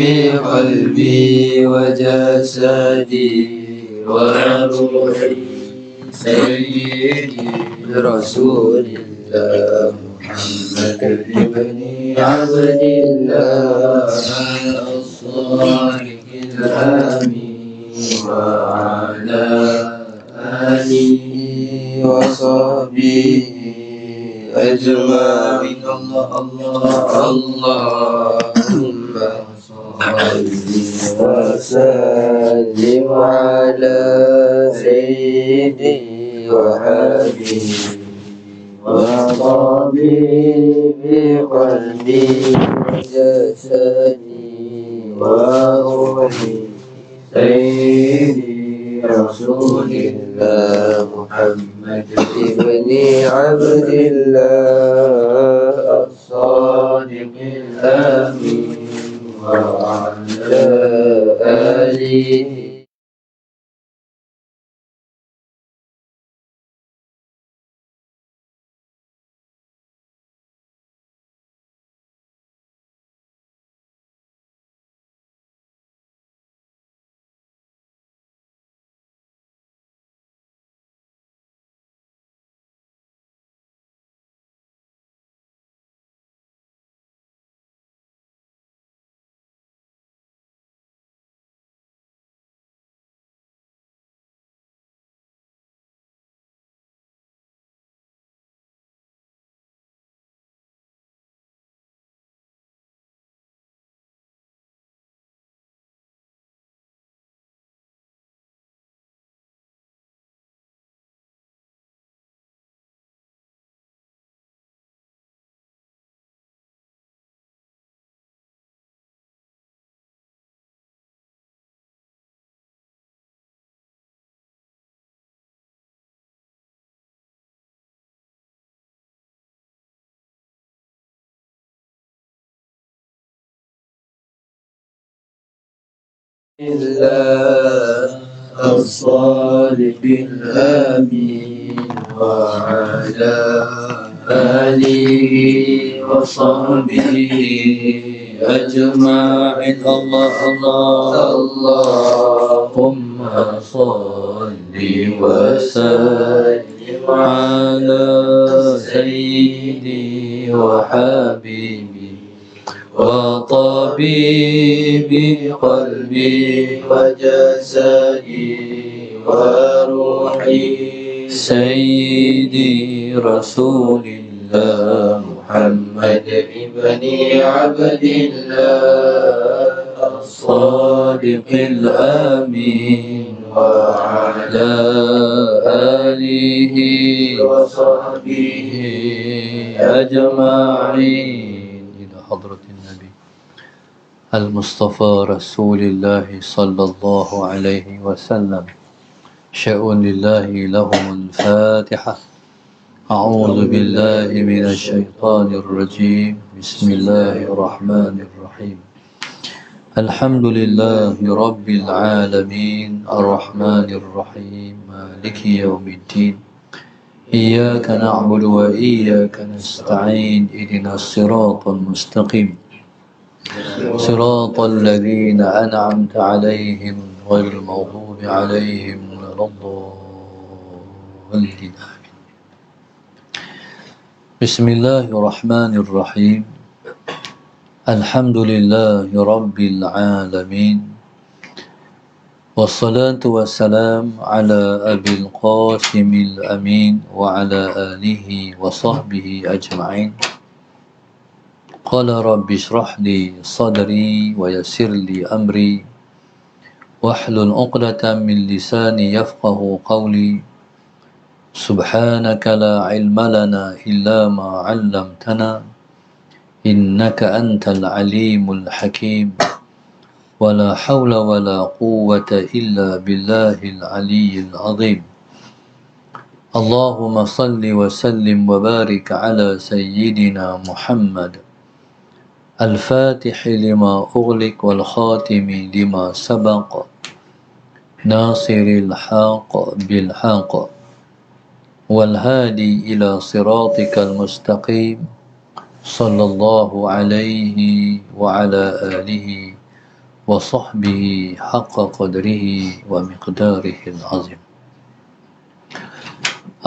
بقلبي وجسدي وروحي سيدي رسول الله محمد ابن عبد الله الصادق الأمين وعلى آله وصحبه أجمعين. اللهم صل وسلم على سيدي وحبيبي وطبيب قلبي وجسدي وروحي سيدي رسول الله محمد ابن عبد الله الصادق الأمين وعلى آله الله الصادق الأمين وعلى آله وصحبه أجمعين. اللهم صل وسلم على سيدي وحبيبي وطبيب قلبي وجسدي وروحي سيدي رسول الله محمد ابن عبد الله الصادق الأمين وعلى آله وصحبه أجمعين. إلى حضرة النبي المصطفى رسول الله صلى الله عليه وسلم شأن الله لهم الفاتحة. أعوذ بالله من الشيطان الرجيم. بسم الله الرحمن الرحيم. الحمد لله رب العالمين الرحمن الرحيم مالك يوم الدين. إياك نعبد وإياك نستعين. اهدنا الصراط المستقيم صراط الذين أنعمت عليهم غير المغضوب عليهم ولا الضالين. بسم الله الرحمن الرحيم. الحمد لله رب العالمين والصلاة والسلام على أبي القاسم الأمين وعلى آله وصحبه أجمعين. قال رب اشرح لي صدري ويسر لي أمري واحلل عقدة من لساني يفقه قولي. سبحانك لا علم لنا إلا ما علمتنا إنك أنت العليم الحكيم. ولا حول ولا قوة إلا بالله العلي العظيم. اللهم صل وسلم وبارك على سيدنا محمد الفاتح لما أغلق والخاتم لما سبق ناصر الحق بالحق والهادي إلى صراطك المستقيم صلى الله عليه وعلى آله وصحبه حق قدره ومقداره العظيم.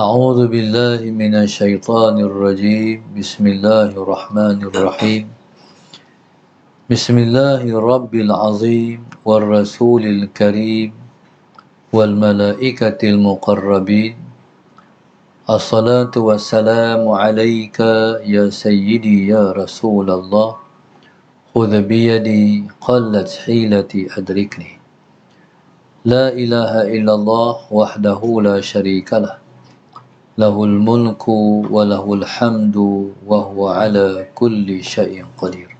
أعوذ بالله من الشيطان الرجيم. بسم الله الرحمن الرحيم. بسم الله الرب العظيم والرسول الكريم والملائكة المقربين. الصلاة والسلام عليك يا سيدي يا رسول الله. خذ بيدي قلت حيلتي أدركني. لا إله إلا الله وحده لا شريك له. له الملك وله الحمد وهو على كل شيء قدير.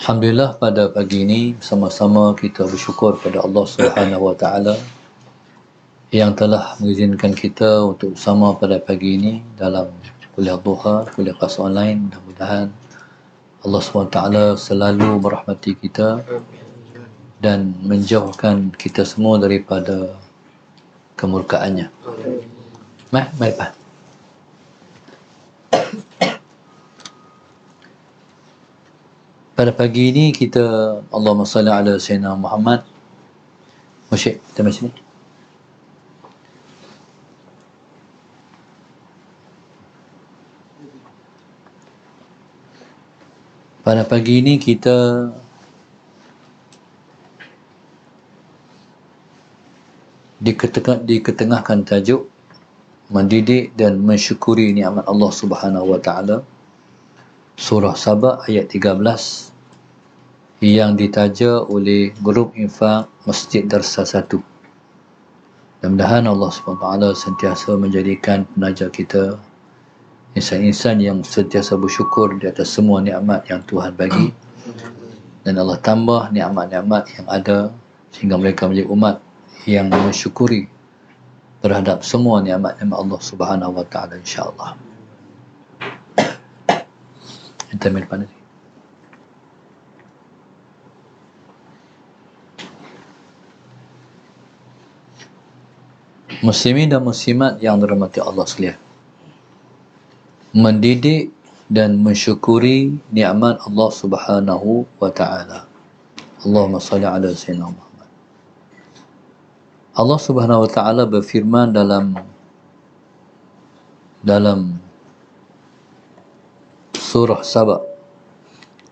Alhamdulillah, pada pagi ini sama-sama kita bersyukur pada Allah Subhanahu Wa Taala yang telah mengizinkan kita untuk bersama pada pagi ini dalam kuliah duha, kuliah kelas online. Mudah-mudahan Allah SWT selalu merahmati kita dan menjauhkan kita semua daripada kemurkaannya. Mari Pak. Pada pagi ini kita Allahumma salli ala Sayyidina Muhammad. Musyik, kita mari sini. Pada pagi ini kita diketengahkan tajuk mendidik dan mensyukuri nikmat Allah Subhanahu Wa Taala. Surah Saba ayat 13 yang ditaja oleh grup infak Masjid Darsa 1. Mudah-mudahan Allah SWT sentiasa menjadikan penaja kita insan-insan yang sentiasa bersyukur di atas semua nikmat yang Tuhan bagi, dan Allah tambah nikmat-nikmat yang ada sehingga mereka menjadi umat yang mensyukuri terhadap semua nikmat-nikmat Allah Subhanahu Wa Taala, insya-Allah. Kita ambil depan ni. Muslimin dan muslimat yang dirahmati Allah sekalian, mendidik dan mensyukuri nikmat Allah Subhanahu Wa Taala. Allahumma salli ala Sayyidina Muhammad. Allah Subhanahu Wa Taala berfirman dalam surah Saba.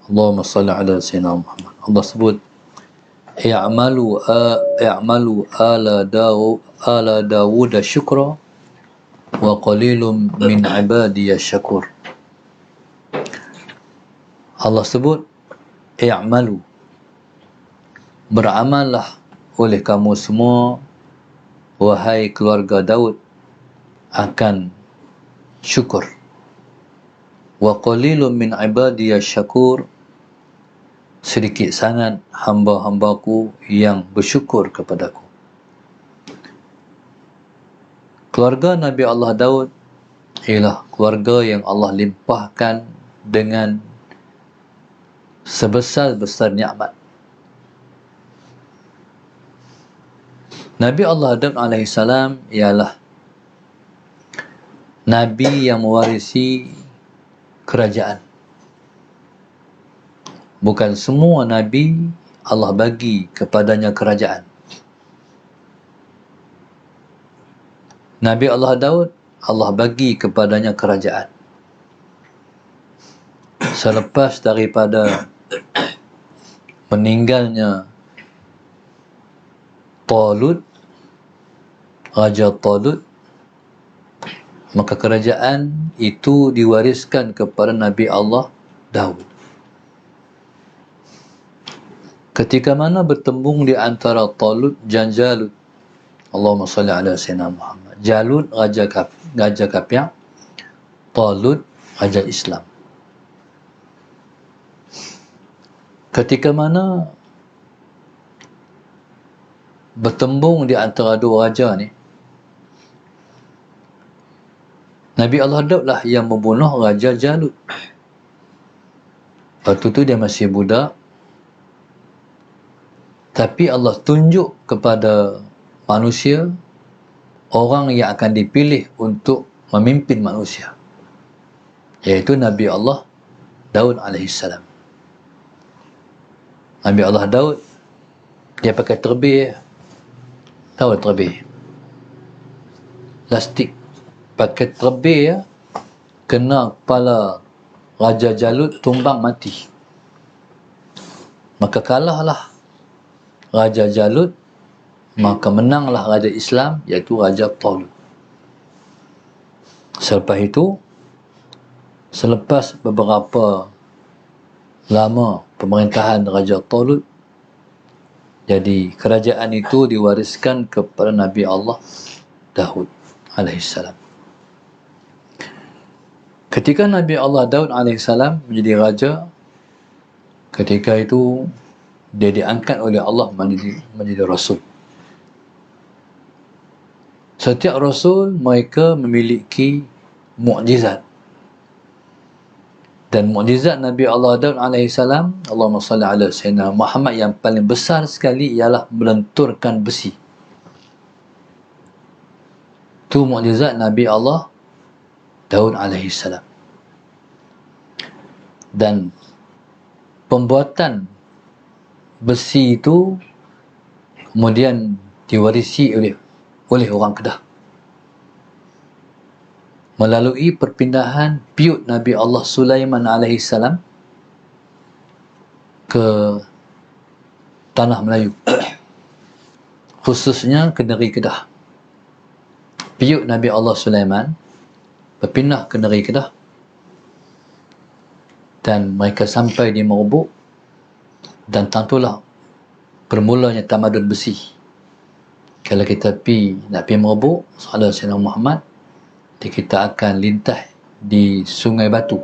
Allahumma salli ala Sayyidina Muhammad. Allah sebut i'malu ala Dawud syukra wa qalilum min ibadiy syakur. Allah sebut i'malu, beramallah oleh kamu semua wahai keluarga Daud akan syukur. Wa qalilum min ibadiy syakur, sedikit sangat hamba-hambaku yang bersyukur kepadaku. Keluarga Nabi Allah Daud ialah keluarga yang Allah limpahkan dengan sebesar-besar nikmat. Nabi Allah Adam AS ialah Nabi yang mewarisi kerajaan. Bukan semua Nabi Allah bagi kepadanya kerajaan. Nabi Allah Daud, Allah bagi kepadanya kerajaan. Selepas daripada meninggalnya Talut, Raja Talut, maka kerajaan itu diwariskan kepada Nabi Allah Daud. Ketika mana bertembung di antara Talut dan Jalut, Allahumma salli ala Sayyidina Muhammad. Jalut raja kafir, Talut raja Islam. Ketika mana bertembung di antara dua raja ni, Nabi Allah Daud lah yang membunuh Raja Jalut. Waktu tu dia masih budak, tapi Allah tunjuk kepada manusia orang yang akan dipilih untuk memimpin manusia, iaitu Nabi Allah Daud AS. Nabi Allah Daud, dia pakai terbih. Tahu terbih? Plastik. Pakai terbih ya, kena kepala Raja Jalut, tumbang mati. Maka kalahlah Raja Jalut, maka menanglah Raja Islam, iaitu Raja Talut. Selepas itu, selepas beberapa lama pemerintahan Raja Talut, jadi kerajaan itu diwariskan kepada Nabi Allah Daud alaihissalam. Ketika Nabi Allah Daud alaihissalam menjadi raja, ketika itu dia diangkat oleh Allah menjadi rasul. Setiap rasul mereka memiliki mukjizat. Dan mukjizat Nabi Allah Daud alaihissalam, Allahumma salli ala sayyidina Muhammad, yang paling besar sekali ialah melenturkan besi. Itu mukjizat Nabi Allah Daud alaihissalam. Dan pembuatan besi itu kemudian diwarisi oleh orang Kedah melalui perpindahan piut Nabi Allah Sulaiman alaihissalam ke tanah Melayu, khususnya ke negeri Kedah. Piut Nabi Allah Sulaiman berpindah ke negeri Kedah dan mereka sampai di Merbuk, dan tentulah bermulanya tamadun besi. Kalau kita nak pergi Merbuk, sahabat Sayyidina Muhammad, kita akan lintah di Sungai Batu.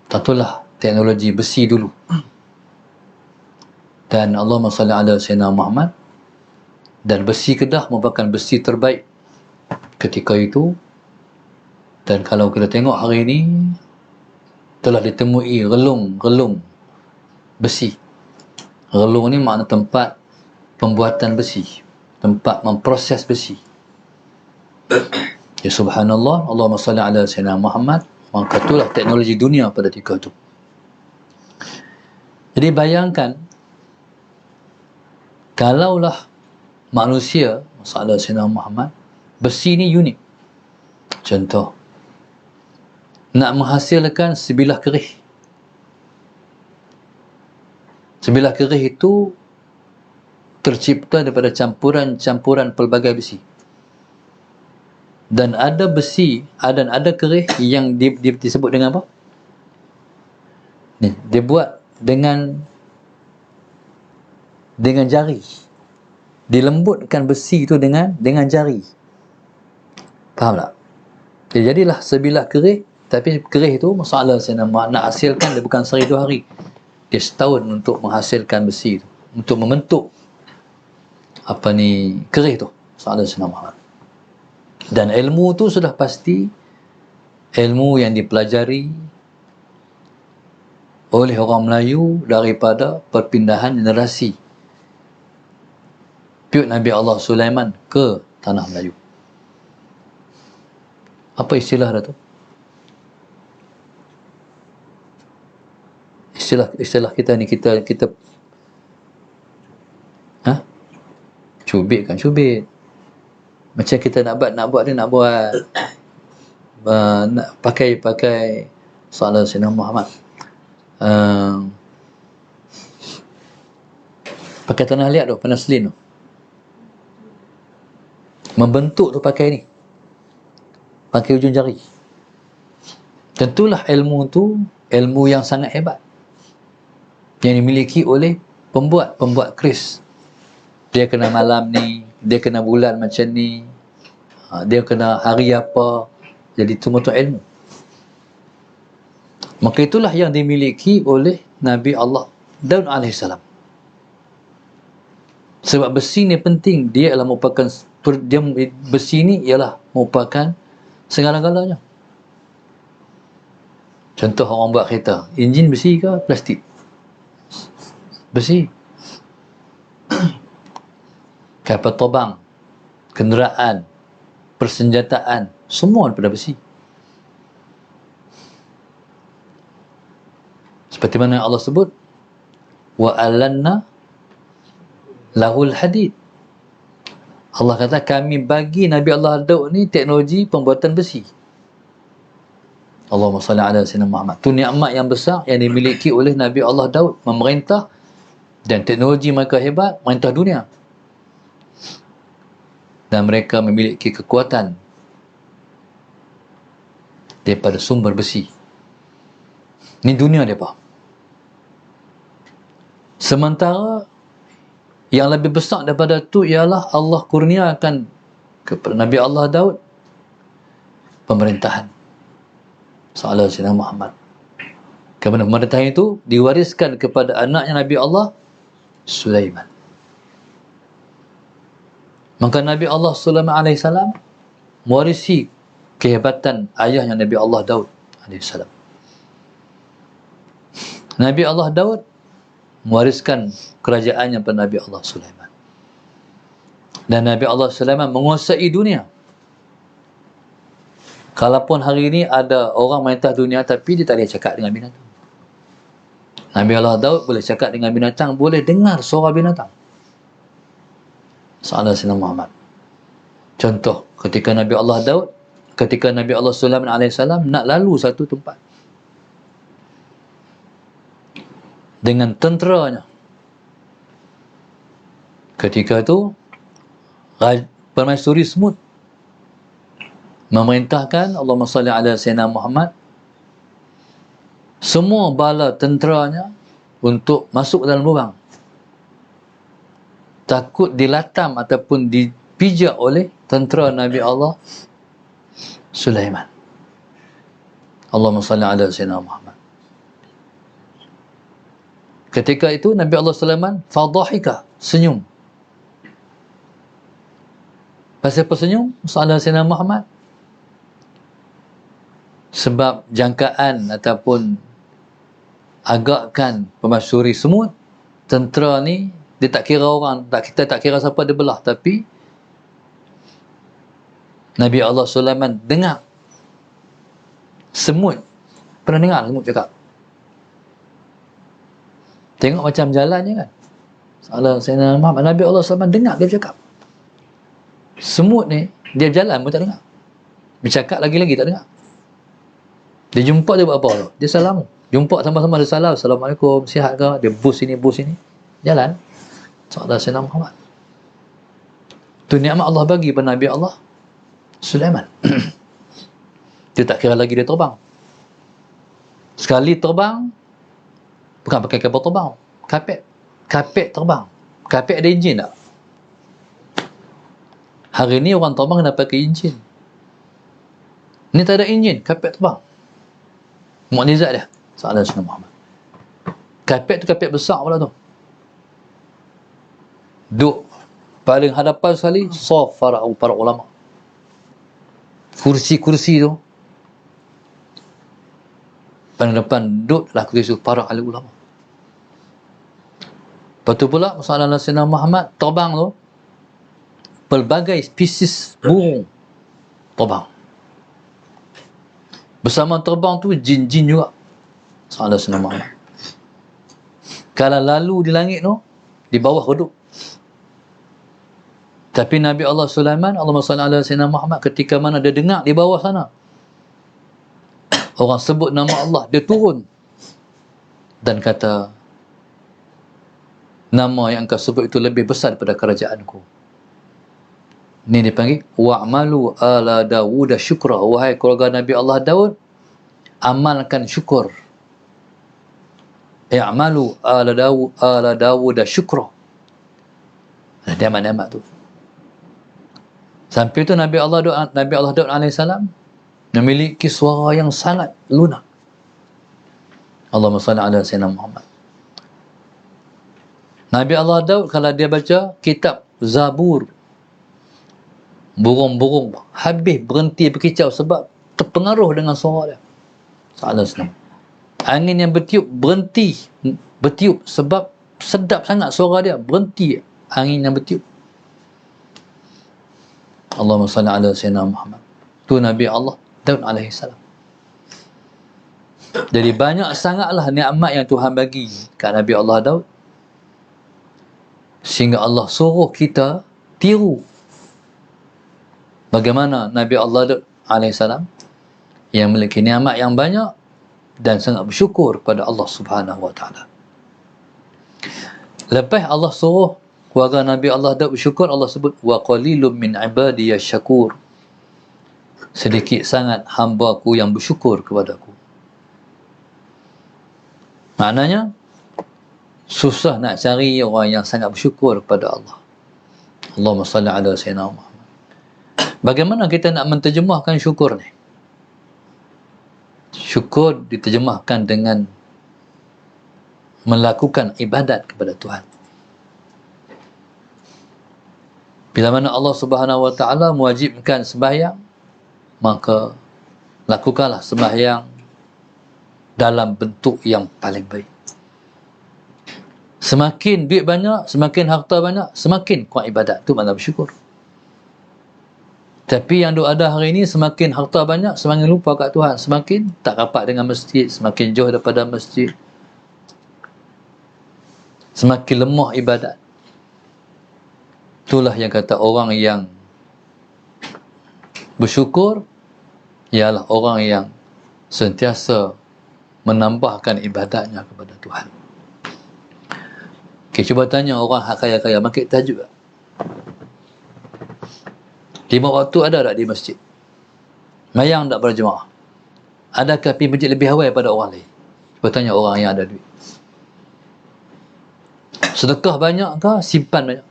Tentulah teknologi besi dulu. Dan Allahumma salli ala Sayyidina Muhammad, dan besi Kedah merupakan besi terbaik ketika itu. Dan kalau kita tengok hari ini, telah ditemui relung besi. Relung ni makna tempat pembuatan besi, tempat memproses besi. Ya subhanallah, Allahumma salli ala Sayyidina Muhammad. Maka itulah teknologi dunia pada ketika itu. Jadi bayangkan, kalaulah manusia, masalah Sayyidina Muhammad, besi ni unik. Contoh, nak menghasilkan sebilah kerih. Sebilah kerih itu tercipta daripada campuran pelbagai besi. Dan ada besi, ada kerih yang disebut dengan apa? Ni, dia buat dengan jari. Dilembutkan besi itu dengan jari. Faham tak? Dia jadilah sebilah kerih, tapi kerih itu masalah saya nak hasilkan, dia bukan sehari 2 hari. Dia setahun untuk menghasilkan besi itu, untuk membentuk kerih tu. Masalah saya Muhammad. Dan ilmu tu sudah pasti ilmu yang dipelajari oleh orang Melayu daripada perpindahan generasi piut Nabi Allah Sulaiman ke tanah Melayu. Apa istilah dah tu? Istilah kita ni, kita cubit kan cubit. Macam kita nak buat dia nak buat nak pakai soalan Sayyidina Muhammad, pakai tanah liat tu, penaslin tu, membentuk tu pakai ni, pakai ujung jari. Tentulah ilmu tu ilmu yang sangat hebat yang dimiliki oleh pembuat keris. Dia kena malam ni, dia kena bulan macam ni, dia kena hari apa. Jadi semua tu ilmu. Maka itulah yang dimiliki oleh Nabi Allah Daud alaihissalam. Sebab besi ni penting, dia adalah merupakan besi ni ialah merupakan segala-galanya. Contoh orang buat kereta, enjin besi ke plastik? Besi. Kapal terbang, kenderaan, persenjataan, semua daripada besi. Seperti mana Allah sebut, wa alanna lahul hadid. Allah kata kami bagi Nabi Allah Daud ni teknologi pembuatan besi. Allahumma salli ala sayyidina Muhammad. Tu nikmat yang besar yang dimiliki oleh Nabi Allah Daud, memerintah, dan teknologi mereka hebat, merintah dunia. Dan mereka memiliki kekuatan daripada sumber besi. Ni dunia mereka. Sementara yang lebih besar daripada tu ialah Allah kurniakan kepada Nabi Allah Daud pemerintahan. Sallallahu alaihi Muhammad. Kerana pemerintahan itu diwariskan kepada anaknya Nabi Allah Sulaiman. Maka Nabi Allah Sulaiman alaihissalam mewarisi kehebatan ayahnya Nabi Allah Daud alaihissalam. Nabi Allah Daud mewariskan kerajaannya kepada Nabi Allah Sulaiman. Dan Nabi Allah Sulaiman menguasai dunia. Kalaupun hari ini ada orang merintah dunia tapi dia tak boleh cakap dengan binatang. Nabi Allah Daud boleh cakap dengan binatang, boleh dengar suara binatang. Sallallahu alaihi Muhammad. Contoh, ketika Nabi Allah Sulaiman alaihissalam nak lalu satu tempat dengan tenteranya. Ketika itu permaisuri semut memerintahkan Allahumma salli ala sayyidina Muhammad semua bala tenteranya untuk masuk dalam lubang, takut dilatam ataupun dipijak oleh tentera Nabi Allah Sulaiman. Allahumma salli ala sayyidina Muhammad. Ketika itu Nabi Allah Sulaiman fadhahika, senyum. Pasal apa senyum? Sallallahu alaihi wasallam Muhammad. Sebab jangkaan ataupun agakkan pemasyuri semut, tentera ni dia tak kira orang, kita tak kira siapa dia belah, tapi Nabi Allah Sulaiman dengar semut. Pernah dengar semut cakap? Tengok macam jalannya kan. Salah Sayyidina Muhammad, Nabi Allah Sulaiman dengar dia bercakap. Semut ni dia berjalan pun tak dengar, bercakap lagi-lagi tak dengar. Dia jumpa dia buat apa? Dia salam. Jumpa sama-sama dia salam, Assalamualaikum, sihat ke? Dia bus sini, jalan. Salah Sayyidina Muhammad. Tu nikmat Allah bagi pada Nabi Allah Sulaiman. Dia tak kira lagi dia terbang. Sekali terbang, bukan pakai kapal terbang, kapet terbang. Kapet ada enjin tak? Hari ni orang terbang kena pakai enjin. Ni tak ada enjin, kapet terbang. Mukjizat dia. Sallallahu alaihi Muhammad. Kapet tu kapet besar pula tu. Duk paling hadapan sekali saf para ulama. Kursi-kursi tu paling depan duduklah kursi para ahli ulama. Lepas tu pula sallallahu alaihi Muhammad terbang tu, pelbagai spesies burung terbang. Bersama terbang tu jin-jin juga. Sallallahu alaihi Muhammad. Kalau lalu di langit tu, di bawah duduk. Tapi Nabi Allah Sulaiman, Allahumma salli ala sayyidina Muhammad, ketika mana dia dengar di bawah sana orang sebut nama Allah, dia turun dan kata, nama yang kau sebut itu lebih besar daripada kerajaanku. Ini dipanggil wa'malu ala Dawud syukra. Wahai keluarga Nabi Allah Daud, amalkan syukur. I'malu ala Dawud syukra. Dia amat tu. Sampai itu Nabi Allah Daud alaihissalam memiliki suara yang sangat lunak. Allahumma salli ala sayyidina Muhammad. Nabi Allah Daud kalau dia baca kitab Zabur, burung-burung habis berhenti berkicau sebab terpengaruh dengan suara dia. Sallallahu alaihi wasallam. Angin yang bertiup berhenti bertiup sebab sedap sangat suara dia, berhenti angin yang bertiup. Allahumma salli ala sayyidina Muhammad. Tu Nabi Allah Daud alaihi salam. Jadi banyak sangatlah nikmat yang Tuhan bagi kat Nabi Allah Daud Sehingga Allah suruh kita tiru bagaimana Nabi Allah Daud alaihissalam yang memiliki nikmat yang banyak dan sangat bersyukur kepada Allah Subhanahu wa taala. Lepas Allah suruh keluarga Nabi Allah Daud bersyukur, Allah sebut wa qalilum min ibadiyasy syakur. Sedikit sangat hamba-Ku yang bersyukur kepadaku. Maknanya susah nak cari orang yang sangat bersyukur kepada Allah. Allahumma salli ala sayyidina Muhammad. Bagaimana kita nak menterjemahkan syukur ni? Syukur diterjemahkan dengan melakukan ibadat kepada Tuhan. Bila mana Allah Subhanahu wa taala mewajibkan sembahyang, maka lakukanlah sembahyang dalam bentuk yang paling baik. Semakin duit banyak, semakin harta banyak, semakin kuat ibadat. Itu makna bersyukur. Tapi yang ada hari ini, semakin harta banyak, semakin lupa kat Tuhan. Semakin tak rapat dengan masjid, semakin jauh daripada masjid. Semakin lemah ibadat. Itulah yang kata orang yang bersyukur ialah orang yang sentiasa menambahkan ibadatnya kepada Tuhan. Okay, cuba tanya orang hak kaya-kaya, makin tajuk tak? 5 waktu ada tak di masjid? Mayang tak berjemaah? Adakah pergi masjid lebih awal daripada orang lain? Cuba tanya orang yang ada duit. Sedekah banyak ke? Simpan banyak?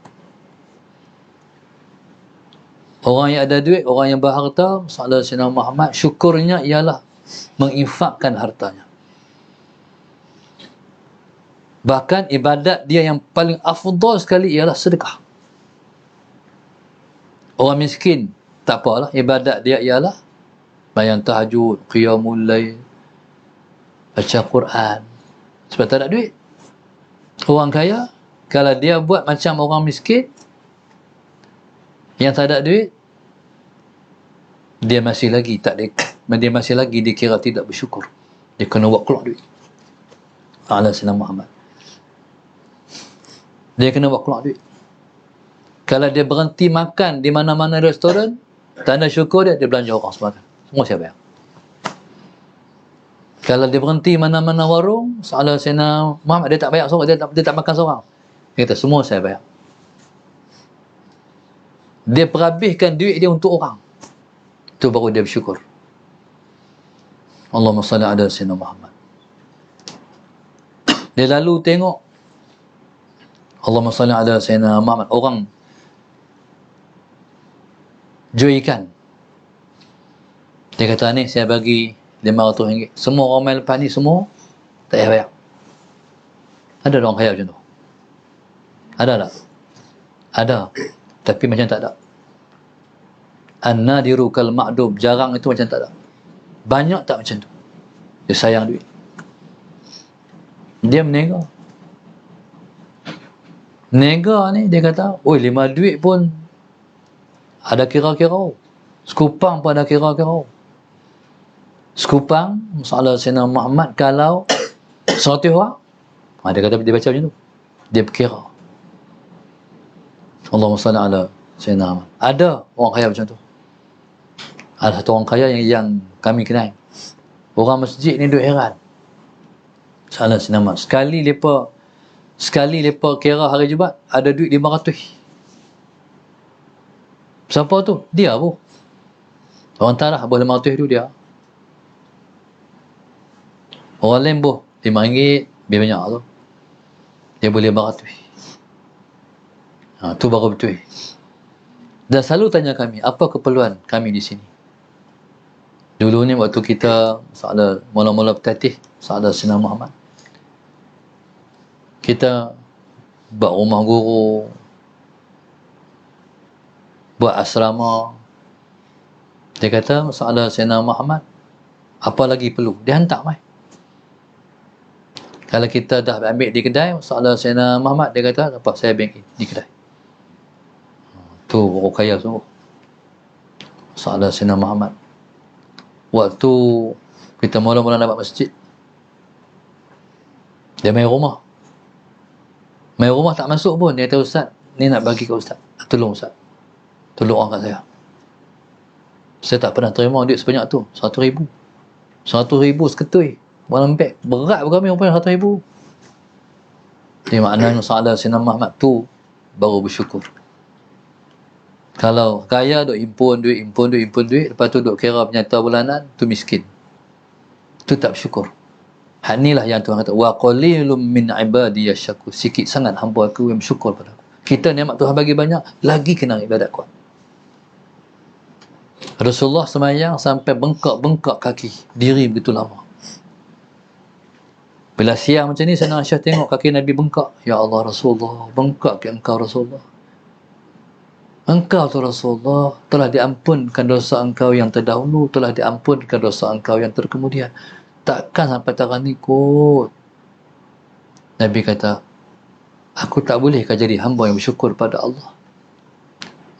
Orang yang ada duit, orang yang berharta, sallallahu alaihi wasallam Muhammad, syukurnya ialah menginfakkan hartanya. Bahkan ibadat dia yang paling afdal sekali ialah sedekah. Orang miskin, tak apalah, ibadat dia ialah bayang tahajud, qiyamul lail, baca Quran. Sebab tak ada duit. Orang kaya, kalau dia buat macam orang miskin yang tak ada duit, dia masih lagi dikira tidak bersyukur. Dia kena buat keluar duit. Ala Sayyidina Muhammad. Dia kena buat keluar duit. Kalau dia berhenti makan di mana-mana restoran, tanda syukur dia belanja orang semua makan. Semua saya bayar. Kalau dia berhenti mana-mana warung, Ala Sayyidina Muhammad, dia tak bayar seorang, dia tak makan seorang. Dia kata, semua saya bayar. Dia perhabiskan duit dia untuk orang. Itu baru dia bersyukur. Allahumma salli ala Sayyidina Muhammad. Dia lalu tengok, Allahumma salli ala Sayyidina Muhammad, orang jual ikan. Dia kata, ni saya bagi RM500. Semua orang main lepas ni, semua tak payah bayar. Ada orang kaya macam tu? Ada tak? Ada. Tapi macam tak ada. An-nadiru kal ma'dum. Jarang itu macam tak ada. Banyak tak macam tu. Dia sayang duit. Dia menega. Nega ni dia kata, oi, 5 duit pun ada kira-kira. Sekupang pun ada kira-kira. Sekupang, masalah Sayyidina Muhammad, kalau 100 orang, dia kata, dia baca macam tu. Dia berkira. Allahumma salli ala Sayyidina Muhammad. Ada orang kaya macam tu. Ada satu orang kaya yang kami kenal. Orang masjid ni duk heran. Salah Sayyidina Muhammad. Sekali lepa kira hari Jumaat, ada duit 500. Siapa tu? Dia pun. Orang tak lah, boleh 500 tu dia. Orang lain boh RM5, biar banyak tu. Dia boleh 500. Tu baru betul. Dan selalu tanya kami, apa keperluan kami di sini? Dulu ni waktu kita mula-mula bertatih, Sayyidina Muhammad, kita buat rumah guru, buat asrama. Dia kata, Sayyidina Muhammad, apa lagi perlu? Dia hantar mai. Kalau kita dah ambil di kedai, Sayyidina Muhammad, dia kata, apa, saya ambil di kedai. Tu orang kaya sungguh. Sayyidina Muhammad. Waktu kita mula-mula nak buat masjid, dia main rumah. Main rumah tak masuk pun, dia kata, Ustaz, ni nak bagi kat Ustaz. Tolong Ustaz. Tolong orang kat saya. Saya tak pernah terima duit sebanyak tu. 100,000. 100,000 seketui. One beg. Berat pun kami rupanya 100,000. Jadi maknanya Salah Sayyidina Muhammad tu baru bersyukur. Kalau kaya duk impun duit, lepas tu duk kira penyata bulanan, tu miskin. Tu tak bersyukur. Hak inilah yang Tuhan kata, wa qalilum min ibadiy syakur. Sikit sangat hamba aku yang bersyukur pada aku. Kita nikmat Tuhan bagi banyak, lagi kena ibadat kuat. Rasulullah semayang sampai bengkak-bengkak kaki, diri begitu lama. Bila siang macam ni, Sayyidina Aisyah tengok kaki Nabi bengkak. Ya Allah Rasulullah, bengkak ke engkau Rasulullah. Engkau tu Rasulullah telah diampunkan dosa engkau yang terdahulu, telah diampunkan dosa engkau yang terkemudian. Takkan sampai tangan ni kot. Nabi kata, aku tak bolehkah jadi hamba yang bersyukur pada Allah?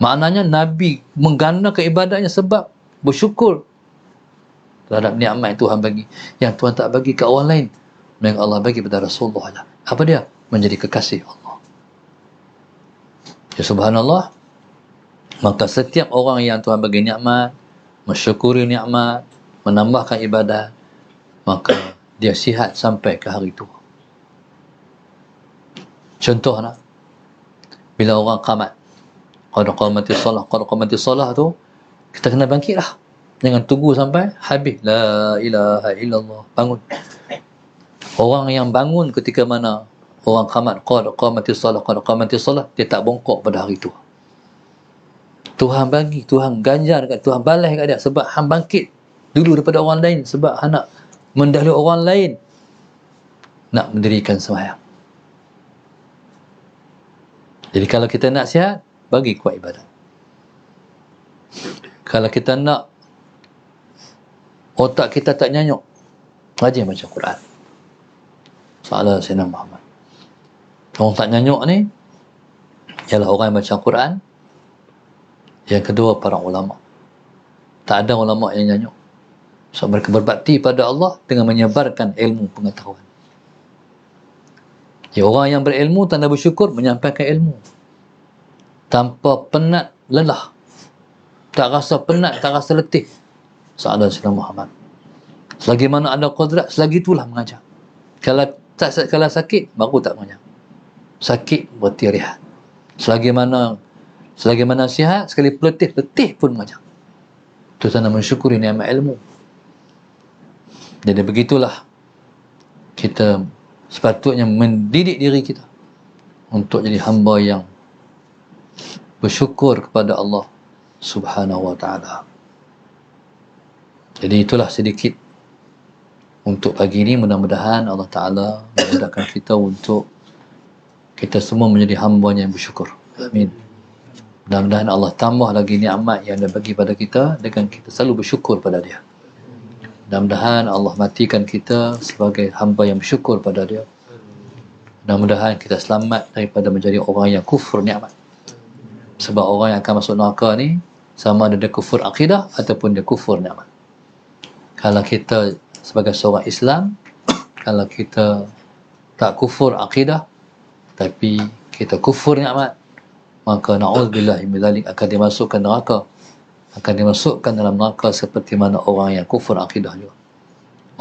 Maknanya Nabi menggandakan ibadahnya sebab bersyukur terhadap nikmat yang Tuhan bagi, yang Tuhan tak bagi ke orang lain, melainkan Allah bagi pada Rasulullah. Apa dia? Menjadi kekasih Allah. Ya subhanallah. Maka setiap orang yang Tuhan bagi nikmat, mensyukuri nikmat, menambahkan ibadah, maka dia sihat sampai ke hari tua. Contohnya, bila orang qamat, qad qamati salah tu, kita kena bangkitlah. Jangan tunggu sampai habis. La ilaha illallah. Bangun. Orang yang bangun ketika mana orang qamat, qad qamati salah, dia tak bongkok pada hari tua. Tuhan bagi, Tuhan ganjar dekat, Tuhan balas kat dia sebab hang bangkit dulu daripada orang lain, sebab hang nak mendahului orang lain nak mendirikan sembahyang. Jadi kalau kita nak sihat, bagi kuat ibadat. Kalau kita nak otak kita tak nyanyuk, rajin baca Quran. Salah Sayyidina Muhammad. Orang tak nyanyuk ni ialah orang yang baca Quran. Yang kedua, para ulama. Tak ada ulama yang nyanyuk. So, mereka berbakti pada Allah dengan menyebarkan ilmu pengetahuan. Ya, orang yang berilmu, tanda bersyukur, menyampaikan ilmu. Tanpa penat, lelah. Tak rasa penat, tak rasa letih. Sahabat Sayyidina Muhammad. Selagi mana ada qudrat, selagi itulah mengajar. Kalau sakit, baru tak mengajar. Sakit, berarti rehat. Selagi mana sihat, sekali letih pun mengajar. Itu tanda mensyukuri nikmat ilmu. Jadi begitulah kita sepatutnya mendidik diri kita untuk jadi hamba yang bersyukur kepada Allah Subhanahu wa ta'ala. Jadi itulah sedikit untuk pagi ini. Mudah-mudahan Allah Ta'ala memudahkan kita untuk kita semua menjadi hamba yang bersyukur. Amin. Mudah-mudahan Allah tambah lagi nikmat yang dia bagi pada kita dengan kita selalu bersyukur pada dia. Mudah-mudahan Allah matikan kita sebagai hamba yang bersyukur pada dia. Mudah-mudahan kita selamat daripada menjadi orang yang kufur nikmat. Sebab orang yang akan masuk neraka ni sama ada dia kufur akidah ataupun dia kufur nikmat. Kalau kita sebagai seorang Islam, kalau kita tak kufur akidah tapi kita kufur nikmat, maka na'udzubillahi min dzalik, akan dimasukkan neraka, akan dimasukkan dalam neraka seperti mana orang yang kufur akidah juga.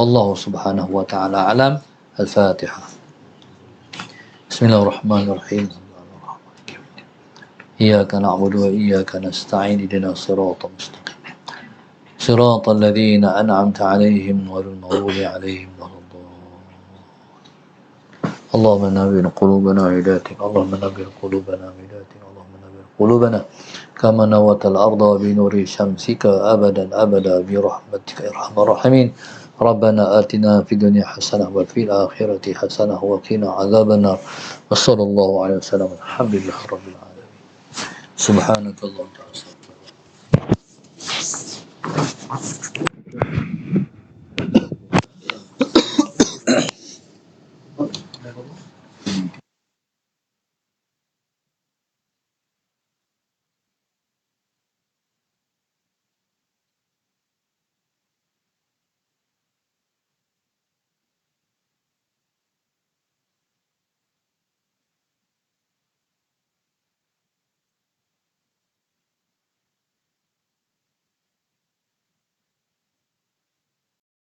Allah Subhanahu wa ta'ala alam. Al-Fatihah. Bismillahirrahmanirrahim. Iyyaka na'budu wa iyyaka nasta'in, ihdinas siratal mustaqim, siratal ladzina an'amta 'alaihim ghairil maghdubi 'alaihim waladdallin. Allahumma nawwir qulubana bidatik, Allahumma nawwir qulubana bidatik, Allahumma nawwir qulubana kama nawwatal arda bi nuri syamsika abadan abada bi rahmatika ya arhamar rahimin. Rabbana atina fid dunya hasanah wa fil akhirati hasanah wa qina adzabannar. Wa sallallahu alaihi wasallam. Alhamdulillahi rabbil alamin. Subhanakallahumma wa bihamdika.